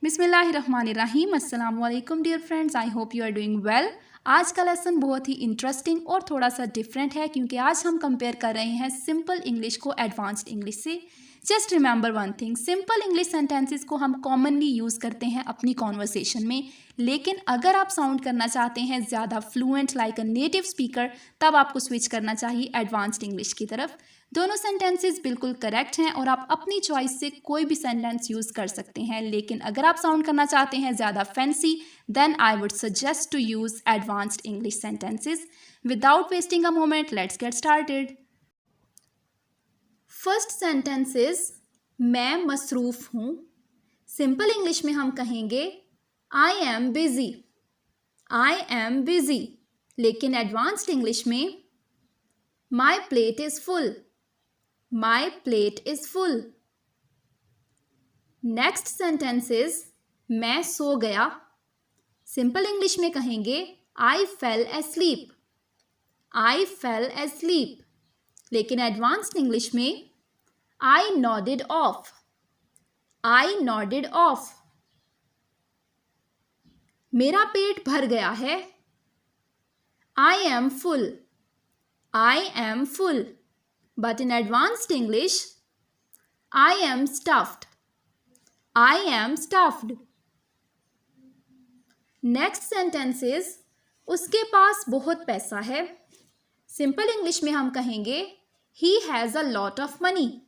बिस्मिल्लाहिर्रहमानिर्रहीम। अस्सलाम वालेकुम dear friends, I hope you are doing well. आज का लेसन बहुत ही इंटरेस्टिंग और थोड़ा सा डिफरेंट है क्योंकि आज हम कंपेयर कर रहे हैं सिंपल इंग्लिश को एडवांस्ड इंग्लिश से। Just remember one thing, simple English sentences को हम कॉमनली यूज़ करते हैं अपनी कॉन्वर्सेशन में, लेकिन अगर आप साउंड करना चाहते हैं ज़्यादा fluent like a native speaker, तब आपको स्विच करना चाहिए एडवांस्ड इंग्लिश की तरफ। दोनों सेंटेंसेस बिल्कुल करेक्ट हैं और आप अपनी चॉइस से कोई भी सेंटेंस यूज़ कर सकते हैं, लेकिन अगर आप साउंड करना चाहते हैं ज़्यादा fancy, then I would suggest to use advanced English sentences. Without wasting a moment, let's get started. First sentence is मैं मसरूफ़ हूँ। सिंपल इंग्लिश में हम कहेंगे I am busy, I am busy. लेकिन एडवांस्ड इंग्लिश में my plate is full, my plate is full. Next sentence is मैं सो गया। सिंपल इंग्लिश में कहेंगे I fell asleep, I fell asleep. लेकिन एडवांस्ड इंग्लिश में आई nodded of, I nodded of. मेरा पेट भर गया है, I am full, I am full. But in advanced English I am stuffed, I am stuffed. Next sentence is उसके पास बहुत पैसा है। सिंपल इंग्लिश में हम कहेंगे he has a lot of money,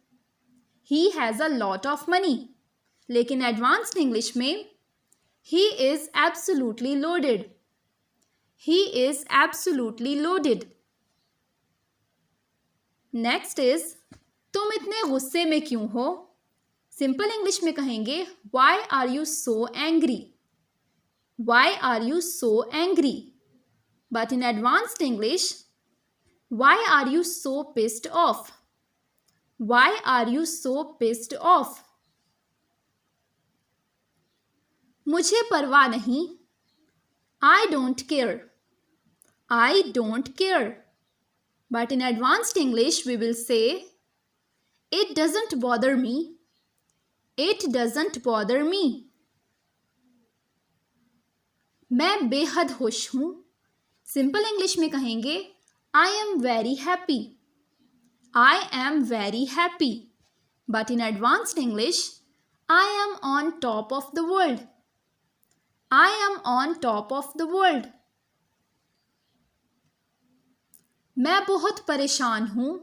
he has a lot of money. लेकिन advanced English में he is absolutely loaded, he is absolutely loaded. Next is तुम इतने गुस्से में क्यों हो। सिंपल इंग्लिश में कहेंगे why are you so angry, why are you so angry. But in advanced English why are you so pissed off, why are you so pissed off. मुझे परवाह नहीं, I don't care, I don't care. But in advanced English we will say it doesn't bother me, it doesn't bother me. मैं बेहद खुश हूँ। Simple English में कहेंगे I am very happy, I am very happy. But in advanced English, I am on top of the world, I am on top of the world. मैं बहुत परेशान हूँ,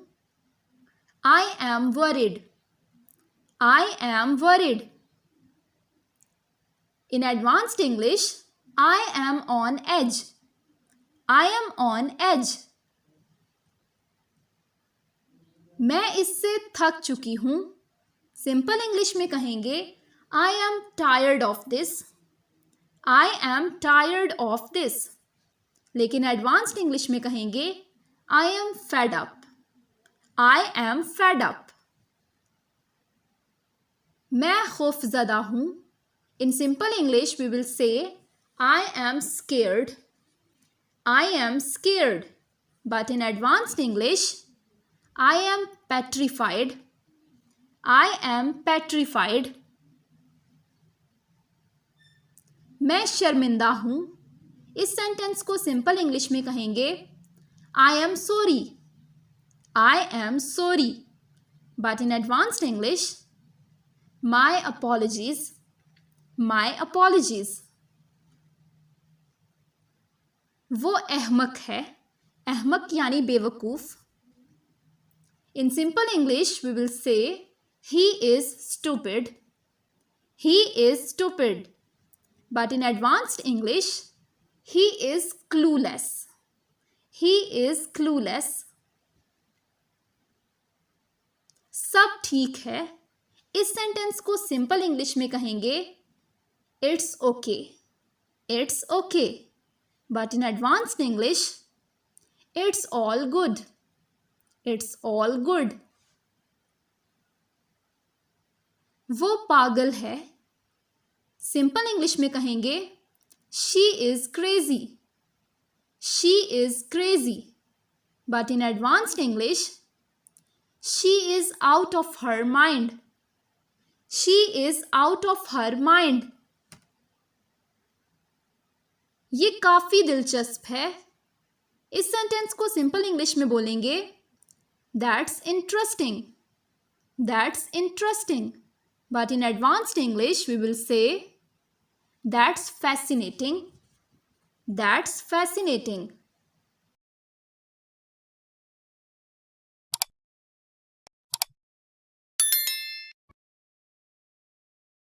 I am worried, I am worried. In advanced English, I am on edge, I am on edge. मैं इससे थक चुकी हूँ। Simple English में कहेंगे I am tired of this, I am tired of this. लेकिन एडवांस्ड इंग्लिश में कहेंगे I am fed up, I am fed up. मैं खौफजदा हूँ। In simple English we will say I am scared, I am scared. But in advanced English I am petrified, I am petrified. मैं शर्मिंदा हूँ। इस sentence को simple English में कहेंगे I am sorry, I am sorry. But in advanced English, my apologies, my apologies. वो अहमक है। अहमक यानी बेवकूफ़। In simple English, we will say he is stupid, he is stupid. But in advanced English, he is clueless, he is clueless. सब ठीक है। इस sentence को simple English में कहेंगे it's okay, it's okay. But in advanced English it's all good, it's all good. वो पागल है। सिंपल इंग्लिश में कहेंगे she is crazy, she is crazy. But in advanced English she is out of her mind, she is out of her mind. ये काफ़ी दिलचस्प है। इस सेंटेंस को सिंपल इंग्लिश में बोलेंगे that's interesting, that's interesting. But in advanced English we will say that's fascinating, that's fascinating.